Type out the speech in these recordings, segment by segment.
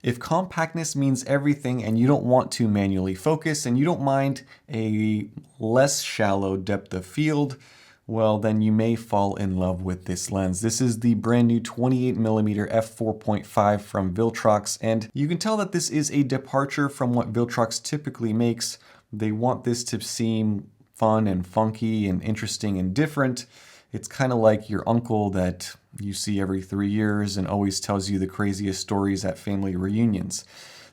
If compactness means everything and you don't want to manually focus and you don't mind a less shallow depth of field, well, then you may fall in love with this lens. This is the brand new 28mm f4.5 from Viltrox, and you can tell that this is a departure from what Viltrox typically makes. They want this to seem fun and funky and interesting and different. It's kind of like your uncle that you see every 3 years and always tells you the craziest stories at family reunions.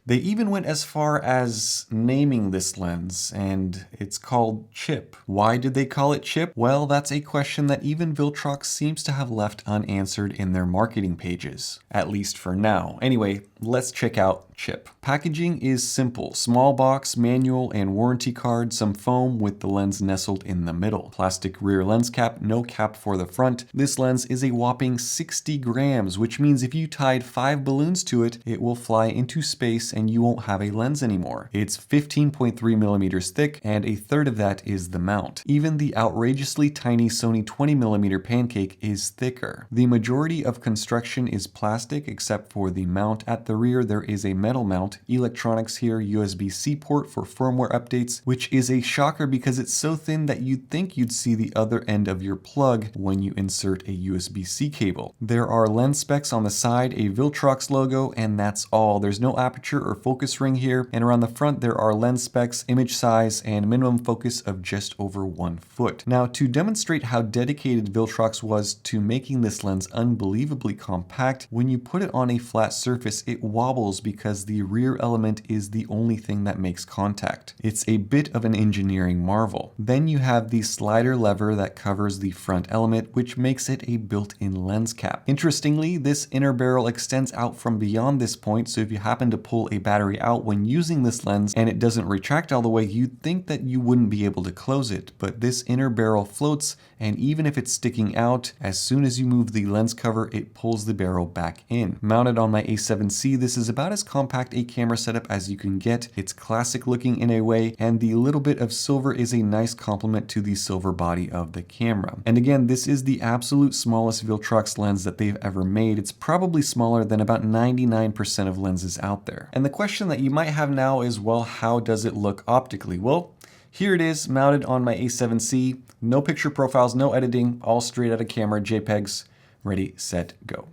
They even went as far as naming this lens, and it's called Chip. Why did they call it Chip? Well, that's a question that even Viltrox seems to have left unanswered in their marketing pages, at least for now. Anyway, let's check out Chip. Packaging is simple. Small box, manual, and warranty card, some foam with the lens nestled in the middle. Plastic rear lens cap, no cap for the front. This lens is a whopping 60 grams, which means if you tied 5 balloons to it, it will fly into space and you won't have a lens anymore. It's 15.3 millimeters thick, and a third of that is the mount. Even the outrageously tiny Sony 20mm pancake is thicker. The majority of construction is plastic except for the mount. At the rear, there is a metal mount. Electronics here, USB-C port for firmware updates, which is a shocker because it's so thin that you'd think you'd see the other end of your plug when you insert a USB-C cable. There are lens specs on the side, a Viltrox logo, and that's all. There's no aperture or focus ring here, and around the front there are lens specs, image size, and minimum focus of just over 1 foot. Now, to demonstrate how dedicated Viltrox was to making this lens unbelievably compact, when you put it on a flat surface, it wobbles because the rear element is the only thing that makes contact. It's a bit of an engineering marvel. Then you have the slider lever that covers the front element, which makes it a built-in lens cap. Interestingly, this inner barrel extends out from beyond this point, so if you happen to pull a battery out when using this lens and it doesn't retract all the way, you'd think that you wouldn't be able to close it, but this inner barrel floats, and even if it's sticking out, as soon as you move the lens cover, it pulls the barrel back in. Mounted on my A7C, this is about as compact a camera setup as you can get. It's classic looking in a way, and the little bit of silver is a nice complement to the silver body of the camera. And again, this is the absolute smallest Viltrox lens that they've ever made. It's probably smaller than about 99% of lenses out there. And the question that you might have now is, well, how does it look optically? Well, here it is, mounted on my A7C. No picture profiles, no editing, all straight out of camera, JPEGs. Ready, set, go.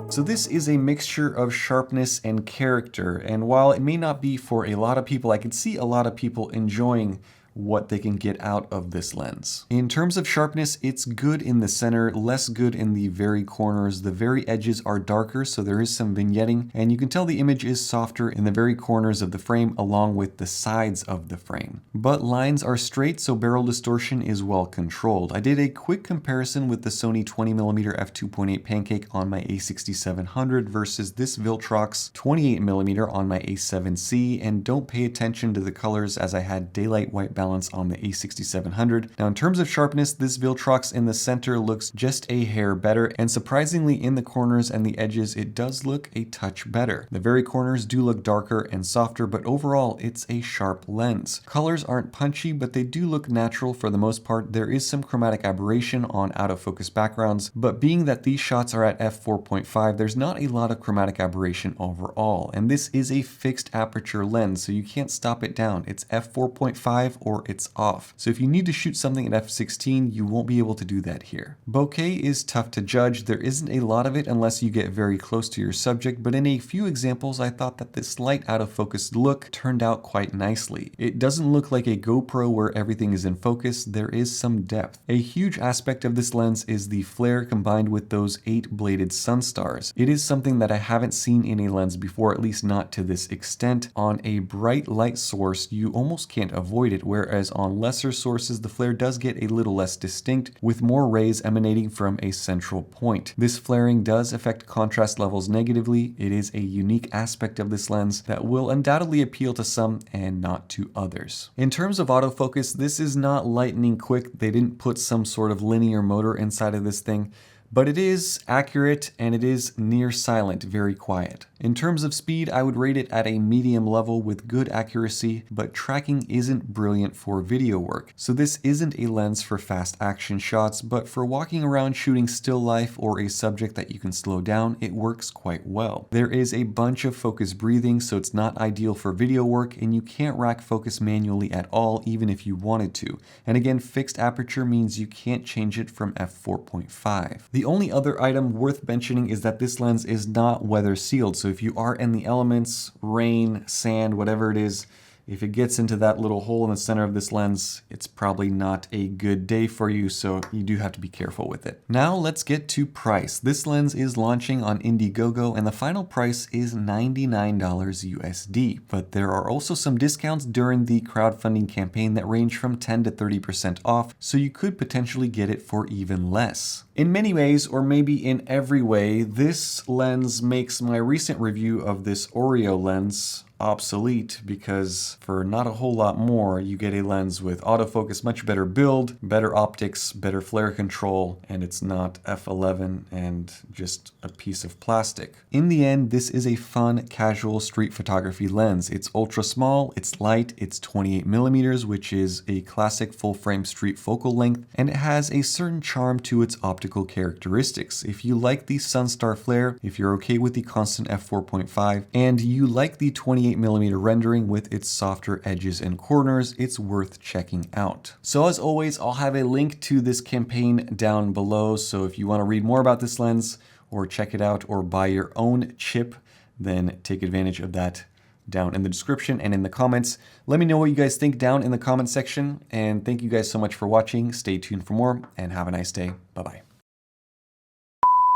So this is a mixture of sharpness and character, and while it may not be for a lot of people, I can see a lot of people enjoying what they can get out of this lens. In terms of sharpness, it's good in the center, less good in the very corners. The very edges are darker, so there is some vignetting, and you can tell the image is softer in the very corners of the frame along with the sides of the frame. But lines are straight, so barrel distortion is well controlled. I did a quick comparison with the Sony 20mm f2.8 pancake on my a6700 versus this Viltrox 28mm on my a7C, and don't pay attention to the colors as I had daylight white balance on the a6700. Now, in terms of sharpness, this Viltrox in the center looks just a hair better, and surprisingly in the corners and the edges, it does look a touch better. The very corners do look darker and softer, but overall, it's a sharp lens. Colors aren't punchy, but they do look natural for the most part. There is some chromatic aberration on out-of-focus backgrounds, but being that these shots are at f4.5, there's not a lot of chromatic aberration overall, and this is a fixed aperture lens, so you can't stop it down. It's f4.5 or before it's off. So if you need to shoot something at f16, you won't be able to do that here. Bokeh is tough to judge. There isn't a lot of it unless you get very close to your subject, but in a few examples, I thought that this slight out of focus look turned out quite nicely. It doesn't look like a GoPro where everything is in focus. There is some depth. A huge aspect of this lens is the flare combined with those 8-bladed sun stars. It is something that I haven't seen in a lens before, at least not to this extent. On a bright light source, you almost can't avoid it, whereas on lesser sources, the flare does get a little less distinct, with more rays emanating from a central point. This flaring does affect contrast levels negatively. It is a unique aspect of this lens that will undoubtedly appeal to some and not to others. In terms of autofocus, this is not lightning quick. They didn't put some sort of linear motor inside of this thing, but it is accurate and it is near silent, very quiet. In terms of speed, I would rate it at a medium level with good accuracy, but tracking isn't brilliant for video work. So this isn't a lens for fast action shots, but for walking around shooting still life or a subject that you can slow down, it works quite well. There is a bunch of focus breathing, so it's not ideal for video work, and you can't rack focus manually at all, even if you wanted to. And again, fixed aperture means you can't change it from f4.5. The only other item worth mentioning is that this lens is not weather sealed. So if you are in the elements, rain, sand, whatever it is, if it gets into that little hole in the center of this lens, it's probably not a good day for you, so you do have to be careful with it. Now let's get to price. This lens is launching on Indiegogo and the final price is $99 USD, but there are also some discounts during the crowdfunding campaign that range from 10 to 30% off, so you could potentially get it for even less. In many ways, or maybe in every way, this lens makes my recent review of this Oreo lens obsolete, because for not a whole lot more, you get a lens with autofocus, much better build, better optics, better flare control, and it's not f11 and just a piece of plastic. In the end, this is a fun, casual street photography lens. It's ultra small, it's light, it's 28mm, which is a classic full-frame street focal length, and it has a certain charm to its optical characteristics. If you like the Sunstar flare, if you're okay with the constant f4.5, and you like the 28mm rendering with its softer edges and corners, it's worth checking out. So as always, I'll have a link to this campaign down below, so if you want to read more about this lens or check it out or buy your own chip, then take advantage of that down in the description and in the comments. Let me know what you guys think down in the comment section, and thank you guys so much for watching. Stay tuned for more and have a nice day. Bye-bye.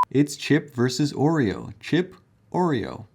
It's Chip versus Oreo. Chip, Oreo.